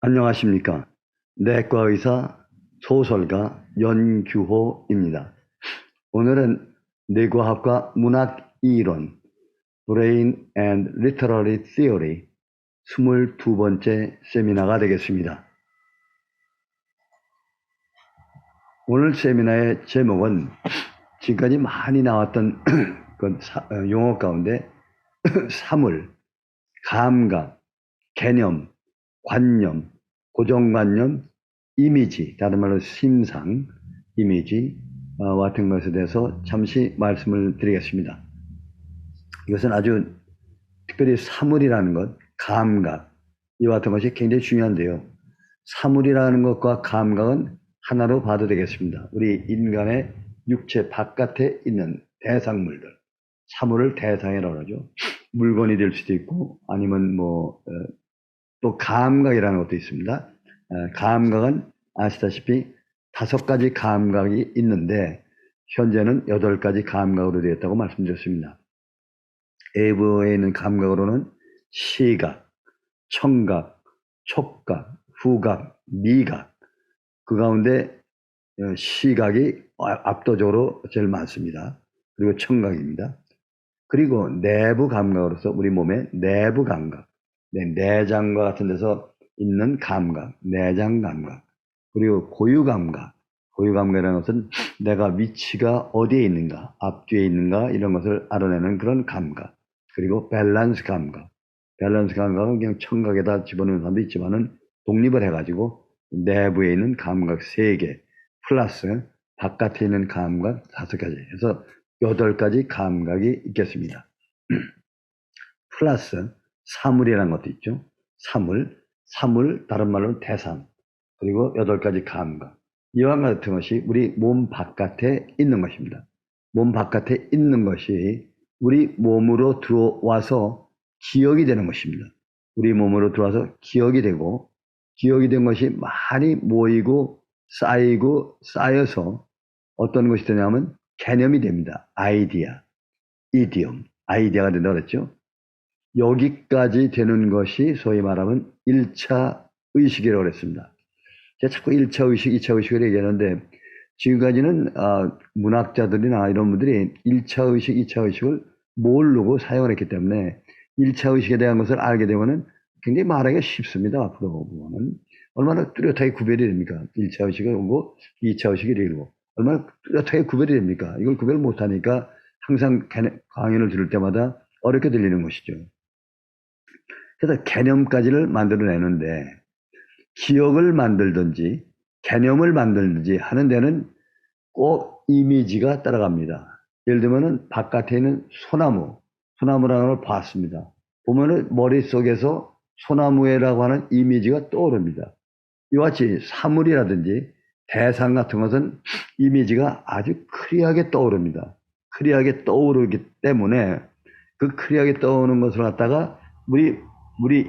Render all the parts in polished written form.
안녕하십니까. 내과의사 소설가 연규호입니다. 오늘은 뇌과학과 문학 이론 Brain and Literary Theory 22번째 세미나가 되겠습니다. 오늘 세미나의 제목은 지금까지 많이 나왔던 용어 가운데 사물, 감각, 개념, 관념, 고정관념, 이미지, 다른 말로 심상, 이미지 같은 것에 대해서 잠시 말씀을 드리겠습니다. 이것은 아주 특별히 사물이라는 것, 감각, 이와 같은 것이 굉장히 중요한데요. 사물이라는 것과 감각은 하나로 봐도 되겠습니다. 우리 인간의 육체 바깥에 있는 대상물들, 사물을 대상이라고 하죠. 물건이 될 수도 있고 아니면 또 감각이라는 것도 있습니다. 감각은 아시다시피 5가지 감각이 있는데 현재는 8가지 감각으로 되어 있다고 말씀드렸습니다. 외부에 있는 감각으로는 시각, 청각, 촉각, 후각, 미각, 그 가운데 시각이 압도적으로 제일 많습니다. 그리고 청각입니다. 그리고 내부 감각으로서 우리 몸의 내부 감각, 내장과 같은 데서 있는 감각, 내장 감각, 그리고 고유 감각, 고유 감각이라는 것은 내가 위치가 어디에 있는가, 앞뒤에 있는가 이런 것을 알아내는 그런 감각, 그리고 밸런스 감각. 밸런스 감각은 그냥 청각에다 집어넣는 사람도 있지만은 독립을 해가지고 내부에 있는 감각 3개 플러스 바깥에 있는 감각 5가지 해서 8가지 감각이 있겠습니다. 플러스 사물이라는 것도 있죠. 사물 다른 말로는 대상, 그리고 8가지 감각. 이와 같은 것이 우리 몸 바깥에 있는 것입니다. 몸 바깥에 있는 것이 우리 몸으로 들어와서 기억이 되는 것입니다. 우리 몸으로 들어와서 기억이 되고, 기억이 된 것이 많이 모이고 쌓이고 쌓여서 어떤 것이 되냐면 개념이 됩니다. 아이디어, 이디엄, 아이디어가 된다고 그랬죠. 여기까지 되는 것이 소위 말하면 1차 의식이라고 그랬습니다. 제가 자꾸 1차 의식, 2차 의식을 얘기하는데 지금까지는 문학자들이나 이런 분들이 1차 의식, 2차 의식을 모르고 사용을 했기 때문에 1차 의식에 대한 것을 알게 되면은 굉장히 말하기가 쉽습니다. 앞으로 보면은 얼마나 뚜렷하게 구별이 됩니까? 1차 의식이 오고 2차 의식이 이르고 얼마나 뚜렷하게 구별이 됩니까? 이걸 구별 못하니까 항상 강연을 들을 때마다 어렵게 들리는 것이죠. 그래서 개념까지를 만들어내는데 기억을 만들든지 개념을 만들든지 하는 데는 꼭 이미지가 따라갑니다. 예를 들면은 바깥에 있는 소나무라는 걸 봤습니다. 보면은 머릿속에서 소나무에라고 하는 이미지가 떠오릅니다. 이와 같이 사물이라든지 대상 같은 것은 이미지가 아주 클리어하게 떠오릅니다. 클리어하게 떠오르기 때문에 그 클리어하게 떠오르는 것을 갖다가 우리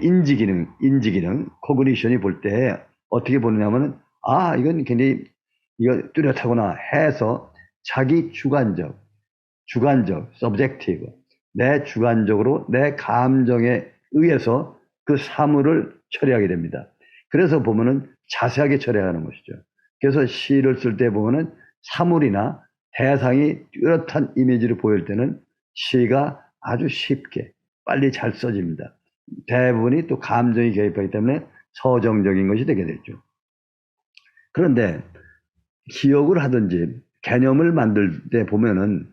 인지기능, 코그니션이 볼 때 어떻게 보느냐면은 이건 굉장히 이거 뚜렷하구나 해서 자기 주관적, subjective, 내 주관적으로 내 감정에 의해서 그 사물을 처리하게 됩니다. 그래서 보면은 자세하게 처리하는 것이죠. 그래서 시를 쓸 때 보면은 사물이나 대상이 뚜렷한 이미지를 보일 때는 시가 아주 쉽게 빨리 잘 써집니다. 대부분이 또 감정이 개입하기 때문에 서정적인 것이 되게 되죠. 그런데 기억을 하든지 개념을 만들 때 보면은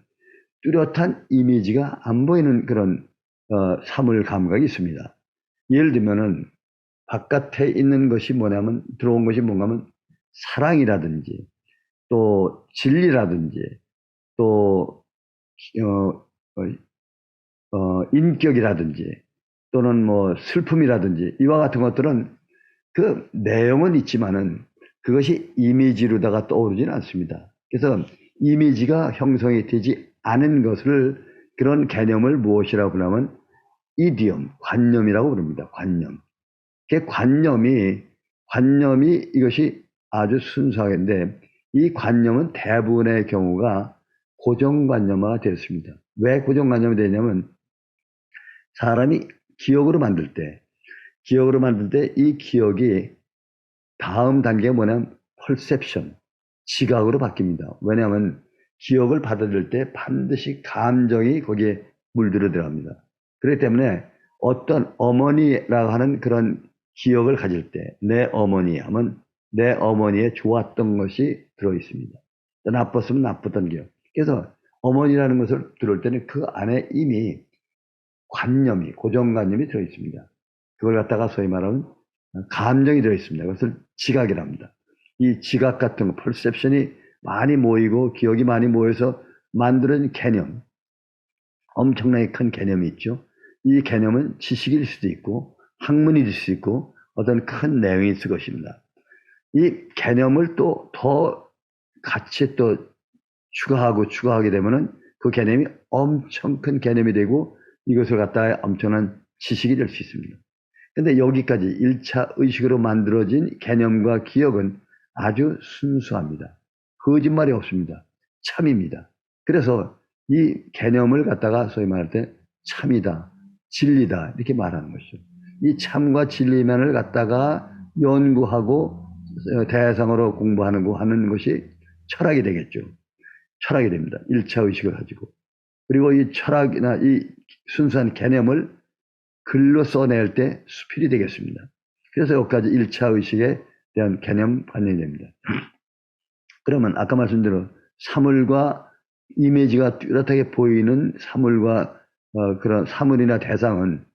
뚜렷한 이미지가 안 보이는 그런 사물 감각이 있습니다. 예를 들면은 바깥에 있는 것이 뭐냐면 들어온 것이 뭔가면 사랑이라든지 또 진리라든지 또 인격이라든지 또는 슬픔이라든지 이와 같은 것들은 그 내용은 있지만은 그것이 이미지로다가 떠오르지는 않습니다. 그래서 이미지가 형성이 되지 않은 것을 그런 개념을 무엇이라고 부르냐면 이디엄, 관념이라고 부릅니다. 관념. 그 관념이 이것이 아주 순수하겠는데 이 관념은 대부분의 경우가 고정관념화가 되었습니다. 왜 고정관념이 되냐면 사람이 기억으로 만들 때 이 기억이 다음 단계가 뭐냐면 perception, 지각으로 바뀝니다. 왜냐하면 기억을 받아들일 때 반드시 감정이 거기에 물들어 들어갑니다. 그렇기 때문에 어떤 어머니라고 하는 그런 기억을 가질 때 내 어머니 하면 내 어머니의 좋았던 것이 들어있습니다. 나빴으면 나빴던 기억. 그래서 어머니라는 것을 들을 때는 그 안에 이미 관념이, 고정관념이 들어있습니다. 그걸 갖다가 소위 말하는 감정이 들어있습니다. 그것을 지각이랍니다. 이 지각 같은 거, 퍼셉션이 많이 모이고 기억이 많이 모여서 만드는 개념, 엄청나게 큰 개념이 있죠. 이 개념은 지식일 수도 있고 학문일 수 있고 어떤 큰 내용이 있을 것입니다. 이 개념을 또 더 같이 또 추가하게 되면은 그 개념이 엄청 큰 개념이 되고 이것을 갖다가 엄청난 지식이 될 수 있습니다. 근데 여기까지 1차 의식으로 만들어진 개념과 기억은 아주 순수합니다. 거짓말이 없습니다. 참입니다. 그래서 이 개념을 갖다가 소위 말할 때 참이다, 진리다 이렇게 말하는 것이죠. 이 참과 진리만을 갖다가 연구하고 대상으로 공부하는 거 하는 것이 철학이 되겠죠. 철학이 됩니다. 1차 의식을 가지고. 그리고 이 철학이나 이 순수한 개념을 글로 써낼 때 수필이 되겠습니다. 그래서 여기까지 1차 의식에 대한 개념 관련이 됩니다. 그러면 아까 말씀드린 사물과 이미지가 뚜렷하게 보이는 사물과 그런 사물이나 대상은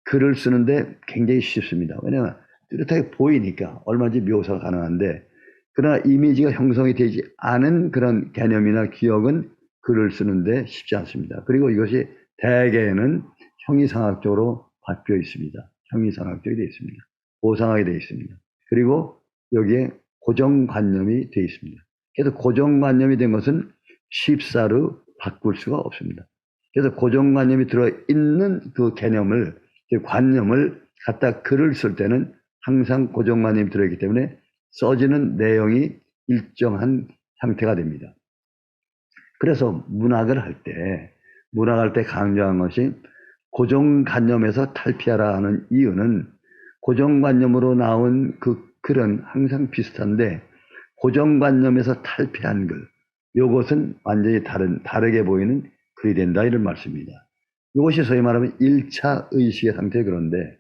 글을 쓰는데 굉장히 쉽습니다. 왜냐하면 뚜렷하게 보이니까 얼마든지 묘사가 가능한데 그러나 이미지가 형성이 되지 않은 그런 개념이나 기억은 글을 쓰는데 쉽지 않습니다. 그리고 이것이 대개는 형이상학적으로 바뀌어 있습니다. 형이상학적이 되어 있습니다. 고상하게 되어 있습니다. 그리고 여기에 고정관념이 되어 있습니다. 그래서 고정관념이 된 것은 쉽사로 바꿀 수가 없습니다. 그래서 고정관념이 들어있는 그 개념을, 그 관념을 갖다 글을 쓸 때는 항상 고정관념이 들어있기 때문에 써지는 내용이 일정한 상태가 됩니다. 그래서 문학을 할 때 강조한 것이 고정관념에서 탈피하라 하는 이유는 고정관념으로 나온 그 글은 항상 비슷한데 고정관념에서 탈피한 글, 이것은 완전히 다르게 보이는 글이 된다 이런 말씀입니다. 이것이 소위 말하면 1차 의식의 상태. 그런데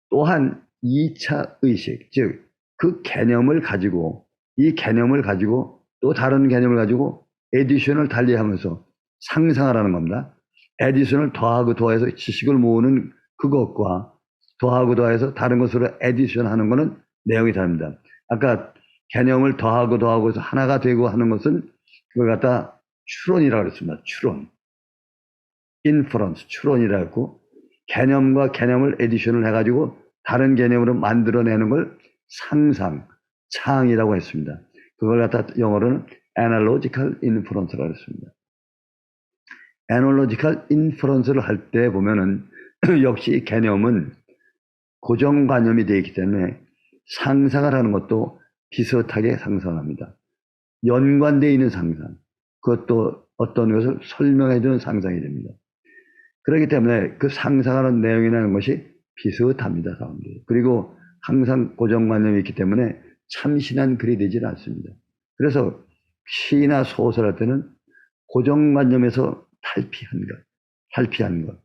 또한 2차 의식, 즉 그 개념을 가지고 이 개념을 가지고 또 다른 개념을 가지고 에디션을 달리하면서 상상하라는 겁니다. 에디션을 더하고 더해서 지식을 모으는 그것과 더하고 더해서 다른 것으로 에디션 하는 것은 내용이 다릅니다. 아까 개념을 더하고 더하고 해서 하나가 되고 하는 것은 그걸 갖다 추론이라고 그랬습니다. 추론. 인퍼런스, 추론이라고 했고 개념과 개념을 에디션을 해가지고 다른 개념으로 만들어내는 걸 상상, 창이라고 했습니다. 그걸 갖다 영어로는 analogical inference라고 했습니다. analogical inference를 할 때 보면은 역시 개념은 고정관념이 되어 있기 때문에 상상을 하는 것도 비슷하게 상상합니다. 연관되어 있는 상상, 그것도 어떤 것을 설명해 주는 상상이 됩니다. 그렇기 때문에 그 상상하는 내용이라는 것이 비슷합니다, 사람들이. 그리고 항상 고정관념이 있기 때문에 참신한 글이 되질 않습니다. 그래서 시나 소설할 때는 고정관념에서 탈피한 것,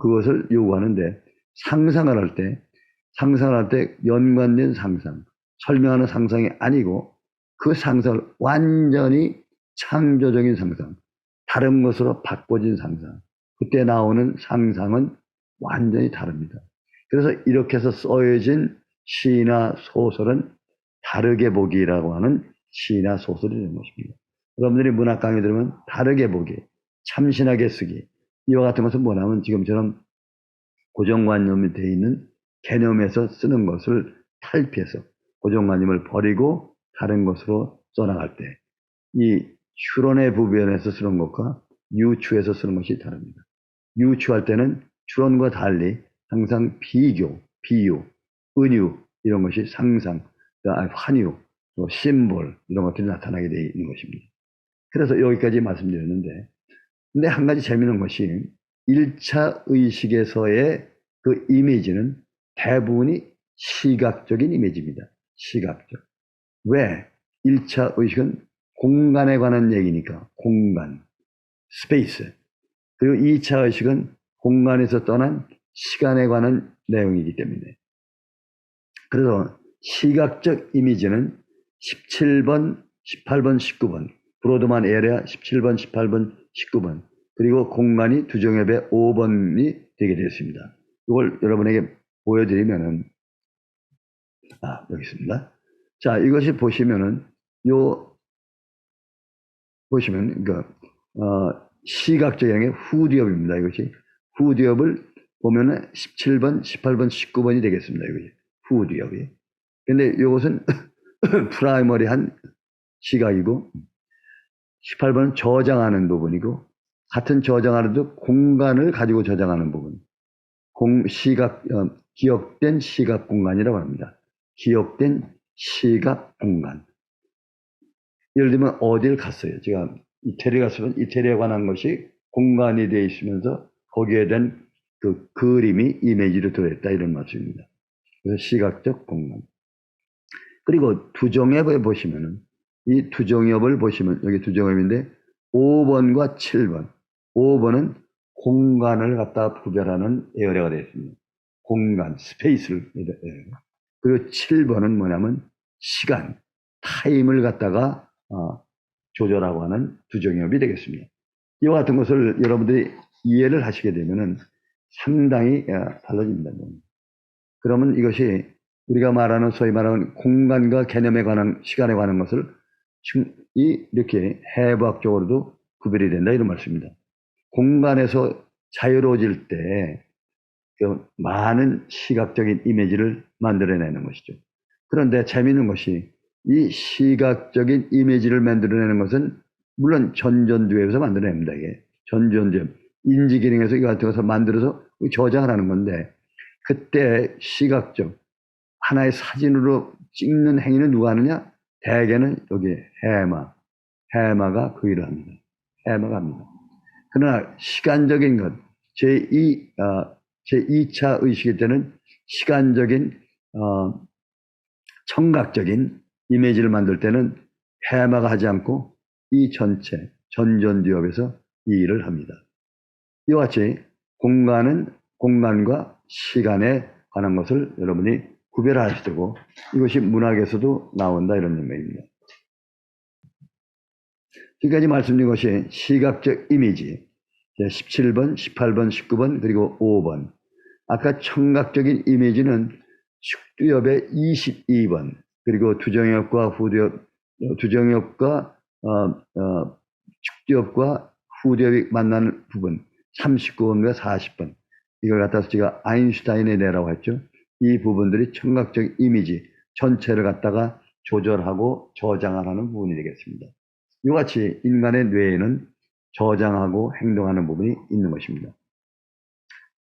그것을 요구하는데 상상을 할 때 연관된 상상, 설명하는 상상이 아니고 그 상상을 완전히 창조적인 상상, 다른 것으로 바꿔진 상상, 그때 나오는 상상은 완전히 다릅니다. 그래서 이렇게 해서 써여진 시나 소설은 다르게 보기라고 하는 시나 소설이 되는 것입니다. 여러분들이 문학 강의 들으면 다르게 보기, 참신하게 쓰기, 이와 같은 것은 뭐냐면 지금처럼 고정관념이 되어 있는 개념에서 쓰는 것을 탈피해서 고정관념을 버리고 다른 것으로 써나갈 때 이 추론의 부변에서 쓰는 것과 유추에서 쓰는 것이 다릅니다. 유추할 때는 추론과 달리 항상 비교, 비유, 은유 이런 것이 상상, 환유, 또 심볼 이런 것들이 나타나게 되어 있는 것입니다. 그래서 여기까지 말씀드렸는데 근데 한 가지 재미있는 것이 1차 의식에서의 그 이미지는 대부분이 시각적인 이미지입니다. 시각적. 왜? 1차 의식은 공간에 관한 얘기니까 공간, 스페이스. 그리고 2차 의식은 공간에서 떠난 시간에 관한 내용이기 때문에. 그래서 시각적 이미지는 17번, 18번, 19번, 브로드만 에리아 17번, 18번, 19번, 그리고 공간이 두정엽의 5번이 되게 되었습니다. 이걸 여러분에게 보여드리면은, 여기 있습니다. 자, 이것이 보시면은, 보시면, 시각적 영역의 후디업입니다. 이것이. 후디업을 보면은 17번, 18번, 19번이 되겠습니다. 이것이. 후디업이. 근데 이것은 프라이머리한 시각이고, 18번은 저장하는 부분이고, 같은 저장하는도 공간을 가지고 저장하는 부분. 기억된 시각 공간이라고 합니다. 기억된 시각 공간. 예를 들면 어딜 갔어요. 제가 이태리에 갔으면 이태리에 관한 것이 공간이 되어 있으면서 거기에 대한 그 그림이 이미지로 들어있다 이런 말씀입니다. 그래서 시각적 공간. 그리고 두정엽을 보시면은 이 두정엽을 보시면 여기 두정엽인데 5번과 7번. 5번은 공간을 갖다 구별하는 에어리어가 되어 있습니다. 공간, 스페이스를. 그리고 7번은 뭐냐면 시간, 타임을 갖다가 조절하고 하는 두정엽이 되겠습니다. 이와 같은 것을 여러분들이 이해를 하시게 되면은 상당히 달라집니다. 그러면 이것이 우리가 말하는 소위 말하는 공간과 개념에 관한 시간에 관한 것을 이렇게 해부학적으로도 구별이 된다 이런 말씀입니다. 공간에서 자유로워질 때 많은 시각적인 이미지를 만들어내는 것이죠. 그런데 재미있는 것이 이 시각적인 이미지를 만들어내는 것은 물론 전전두엽에서 만들어냅니다. 이게 전전두엽 인지기능에서 이거 같은 것을 만들어서 저장을 하는 건데 그때 시각적 하나의 사진으로 찍는 행위는 누가 하느냐? 대개는 여기 해마가 그 일을 합니다. 해마가 합니다. 그러나 시간적인 것, 제2차 의식일 때는 시간적인 청각적인 이미지를 만들 때는 해마가 하지 않고 이 전체 전전두엽에서 이 일을 합니다. 이와 같이 공간은 공간과 시간에 관한 것을 여러분이 구별하셔야 되고 이것이 문학에서도 나온다 이런 의미입니다. 지금까지 말씀드린 것이 시각적 이미지 17번, 18번, 19번 그리고 5번. 아까 청각적인 이미지는 축두엽의 22번 그리고 두정엽과 축두엽과 후두엽이 만나는 부분 39번과 40번. 이걸 갖다서 제가 아인슈타인의 뇌라고 했죠. 이 부분들이 청각적 이미지 전체를 갖다가 조절하고 저장하는 부분이 되겠습니다. 이와 같이 인간의 뇌에는 저장하고 행동하는 부분이 있는 것입니다.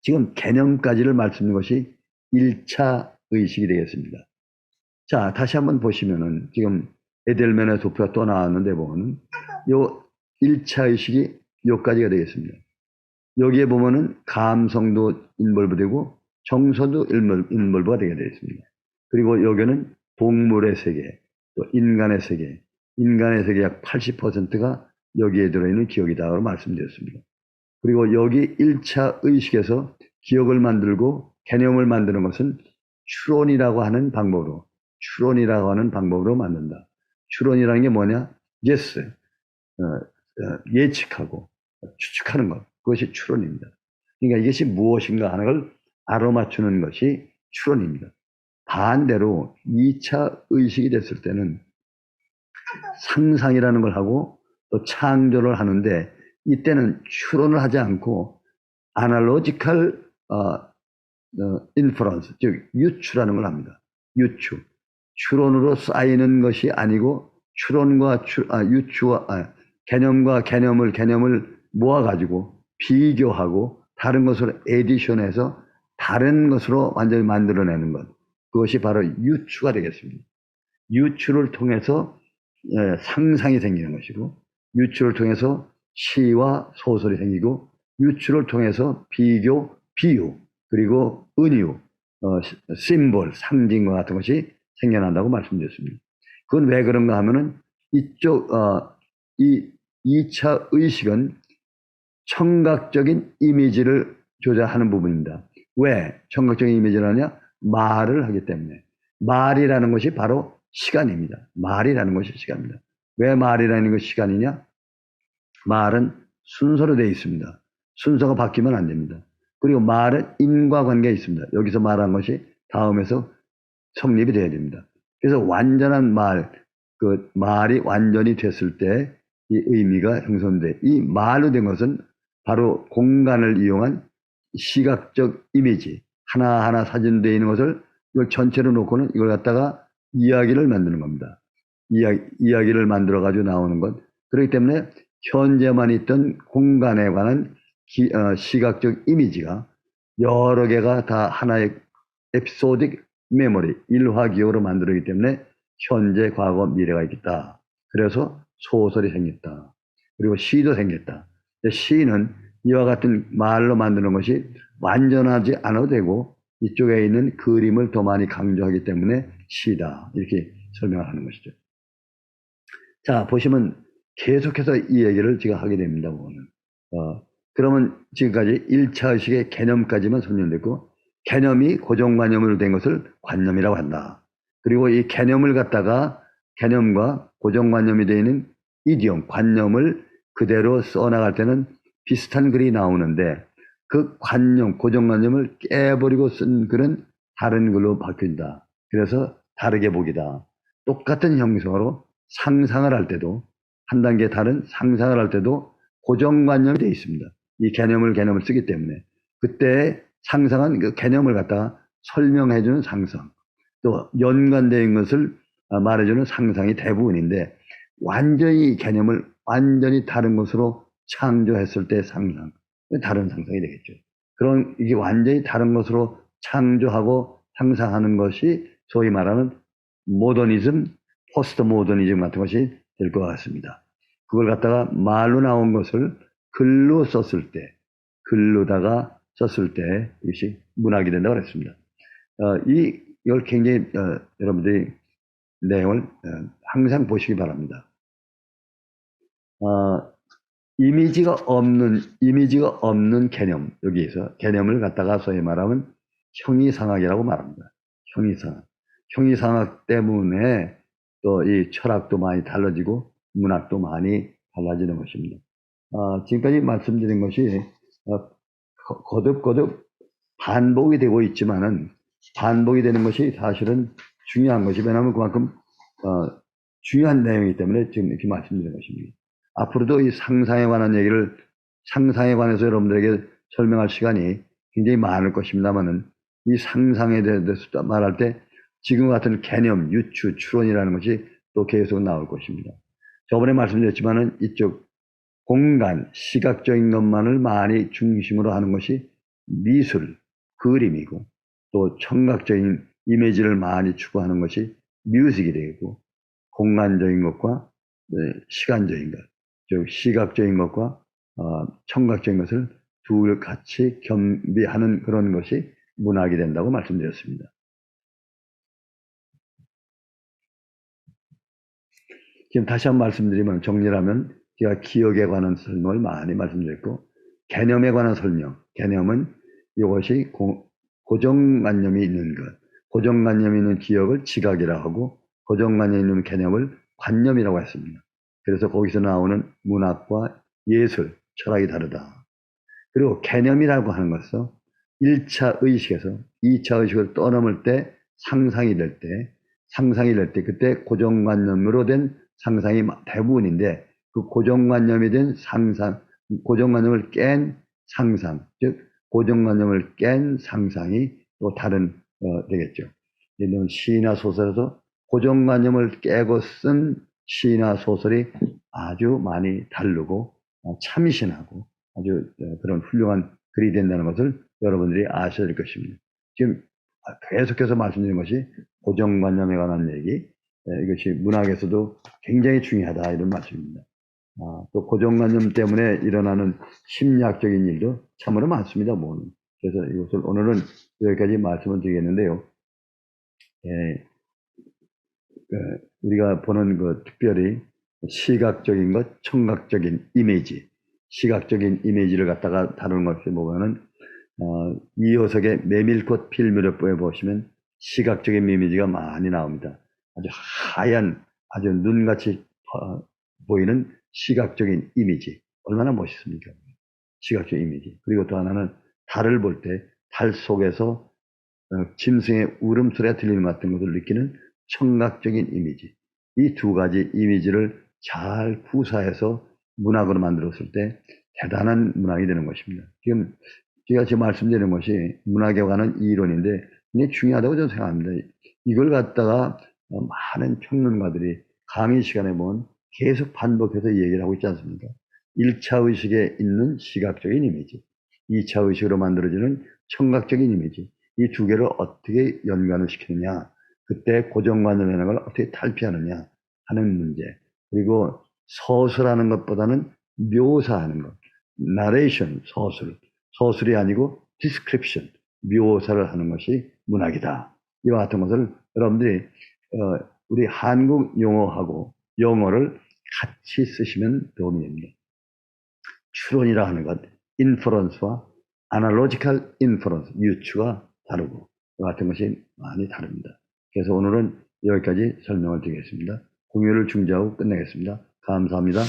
지금 개념까지를 말씀드린 것이 1차 의식이 되겠습니다. 자, 다시 한번 보시면은 지금 에델멘의 도표가 또 나왔는데 보면은 요 1차 의식이 요까지가 되겠습니다. 여기에 보면은 감성도 인볼브되고 정서도 인볼브가 되게 되어 있습니다. 그리고 여기는 동물의 세계, 또 인간의 세계, 약 80%가 여기에 들어있는 기억이다라고 말씀드렸습니다. 그리고 여기 1차 의식에서 기억을 만들고 개념을 만드는 것은 추론이라고 하는 방법으로 만든다. 추론이라는 게 뭐냐? yes, 예측하고 추측하는 것. 그것이 추론입니다. 그러니까 이것이 무엇인가 하는 걸 알아맞추는 것이 추론입니다. 반대로 2차 의식이 됐을 때는 상상이라는 걸 하고 또 창조를 하는데 이때는 추론을 하지 않고 아날로지컬 인퍼런스, 즉 유추라는 걸 합니다. 유추. 추론으로 쌓이는 것이 아니고 개념과 개념을 모아가지고 비교하고 다른 것으로 에디션해서 다른 것으로 완전히 만들어내는 것. 그것이 바로 유추가 되겠습니다. 유추를 통해서 상상이 생기는 것이고 유추를 통해서 시와 소설이 생기고 유추를 통해서 비교, 비유, 그리고 은유, 심볼, 상징과 같은 것이 생겨난다고 말씀드렸습니다. 그건 왜 그런가 하면은 이쪽 이 2차 의식은 청각적인 이미지를 조작하는 부분입니다. 왜 청각적인 이미지를 하냐? 말을 하기 때문에. 말이라는 것이 바로 시간입니다. 말이라는 것이 시간입니다. 왜 말이라는 것이 시간이냐? 말은 순서로 되어 있습니다. 순서가 바뀌면 안 됩니다. 그리고 말은 인과관계가 있습니다. 여기서 말한 것이 다음에서 성립이 되어야 됩니다. 그래서 완전한 말, 그 말이 완전히 됐을 때 이 의미가 형성돼. 이 말로 된 것은 바로 공간을 이용한 시각적 이미지, 하나하나 사진되어 있는 것을 이걸 전체로 놓고는 이걸 갖다가 이야기를 만드는 겁니다. 이야기를 만들어 가지고 나오는 것. 그렇기 때문에 현재만 있던 공간에 관한 시각적 이미지가 여러 개가 다 하나의 에피소딕 메모리, 일화기억으로 만들어지기 때문에 현재, 과거, 미래가 있겠다. 그래서 소설이 생겼다. 그리고 시도 생겼다. 시는 이와 같은 말로 만드는 것이 완전하지 않아도 되고 이쪽에 있는 그림을 더 많이 강조하기 때문에 시다. 이렇게 설명을 하는 것이죠. 자, 보시면 계속해서 이 얘기를 제가 하게 됩니다. 그러면 지금까지 1차 의식의 개념까지만 설명됐고, 개념이 고정관념으로 된 것을 관념이라고 한다. 그리고 이 개념을 갖다가 개념과 고정관념이 되어 있는 이디옴, 관념을 그대로 써나갈 때는 비슷한 글이 나오는데 그 관념, 고정관념을 깨버리고 쓴 글은 다른 글로 바뀐다. 그래서 다르게 보기다. 똑같은 형식으로 상상을 할 때도 한 단계 다른 상상을 할 때도 고정관념이 되어 있습니다. 이 개념을 쓰기 때문에 그때 상상은 그 개념을 갖다가 설명해주는 상상, 또 연관되어 있는 것을 말해주는 상상이 대부분인데 완전히 개념을 완전히 다른 것으로 창조했을 때 상상, 다른 상상이 되겠죠. 그런 이게 완전히 다른 것으로 창조하고 상상하는 것이 소위 말하는 모더니즘, 포스트 모더니즘 같은 것이 될 것 같습니다. 그걸 갖다가 말로 나온 것을 글로 썼을 때, 글로다가 썼을 때 이것이 문학이 된다고 그랬습니다. 이걸 굉장히 여러분들이 내용을 항상 보시기 바랍니다. 이미지가 없는 개념, 여기에서 개념을 갖다가 소위 말하면 형이상학이라고 말합니다. 형이상학. 형이상학 때문에 또 이 철학도 많이 달라지고 문학도 많이 달라지는 것입니다. 지금까지 말씀드린 것이 거듭 반복이 되고 있지만은 반복이 되는 것이 사실은 중요한 것이 왜냐하면 그만큼 중요한 내용이기 때문에 지금 이렇게 말씀드린 것입니다. 앞으로도 이 상상에 관한 얘기를 상상에 관해서 여러분들에게 설명할 시간이 굉장히 많을 것입니다만은 이 상상에 대해서 말할 때 지금 같은 개념, 유추, 추론이라는 것이 또 계속 나올 것입니다. 저번에 말씀드렸지만은 이쪽 공간, 시각적인 것만을 많이 중심으로 하는 것이 미술, 그림이고 또 청각적인 이미지를 많이 추구하는 것이 뮤직이 되고 공간적인 것과 시간적인 것, 즉 시각적인 것과 청각적인 것을 둘 같이 겸비하는 그런 것이 문학이 된다고 말씀드렸습니다. 지금 다시 한번 말씀드리면 정리하면 제가 기억에 관한 설명을 많이 말씀드렸고 개념에 관한 설명, 개념은 이것이 고정관념이 있는 것, 고정관념이 있는 기억을 지각이라고 하고 고정관념이 있는 개념을 관념이라고 했습니다. 그래서 거기서 나오는 문학과 예술, 철학이 다르다. 그리고 개념이라고 하는 것은 1차 의식에서 2차 의식을 떠넘을 때 상상이 될 때 그때 고정관념으로 된 상상이 대부분인데 그 고정관념이 된 상상, 고정관념을 깬 상상, 즉 고정관념을 깬 상상이 또 다른 되겠죠. 이런 시나 소설에서 고정관념을 깨고 쓴 시나 소설이 아주 많이 다르고 참신하고 아주 그런 훌륭한 글이 된다는 것을 여러분들이 아셔야 될 것입니다. 지금 계속해서 말씀드린 것이 고정관념에 관한 얘기, 이것이 문학에서도 굉장히 중요하다 이런 말씀입니다. 또 고정관념 때문에 일어나는 심리학적인 일도 참으로 많습니다. 그래서 이것을 오늘은 여기까지 말씀을 드리겠는데요. 우리가 보는 특별히 시각적인 것, 청각적인 이미지, 시각적인 이미지를 갖다가 다루는 것을 보면은 이효석의 메밀꽃 필무렵부에 보시면 시각적인 이미지가 많이 나옵니다. 아주 하얀, 아주 눈같이 보이는 시각적인 이미지. 얼마나 멋있습니까? 시각적 이미지. 그리고 또 하나는 달을 볼 때 달 속에서 짐승의 울음소리가 들리는 것 같은 것을 느끼는 청각적인 이미지. 이 두 가지 이미지를 잘 구사해서 문학으로 만들었을 때 대단한 문학이 되는 것입니다. 제가 지금 말씀드리는 것이 문학에 관한 이론인데 굉장히 중요하다고 저는 생각합니다. 이걸 갖다가 많은 평론가들이 강의 시간에 보면 계속 반복해서 얘기를 하고 있지 않습니까? 1차 의식에 있는 시각적인 이미지, 2차 의식으로 만들어지는 청각적인 이미지, 이 두 개를 어떻게 연관을 시키느냐, 그때 고정관념이라는 걸 어떻게 탈피하느냐 하는 문제, 그리고 서술하는 것보다는 묘사하는 것, 나레이션, 서술이 아니고 디스크립션, 묘사를 하는 것이 문학이다. 이와 같은 것을 여러분들이 우리 한국 용어하고 영어를 같이 쓰시면 도움이 됩니다. 추론이라 하는 것, 인퍼런스와 아날로지컬 인퍼런스, 유추가 다르고 이와 같은 것이 많이 다릅니다. 그래서 오늘은 여기까지 설명을 드리겠습니다. 공유를 중지하고 끝내겠습니다. 감사합니다.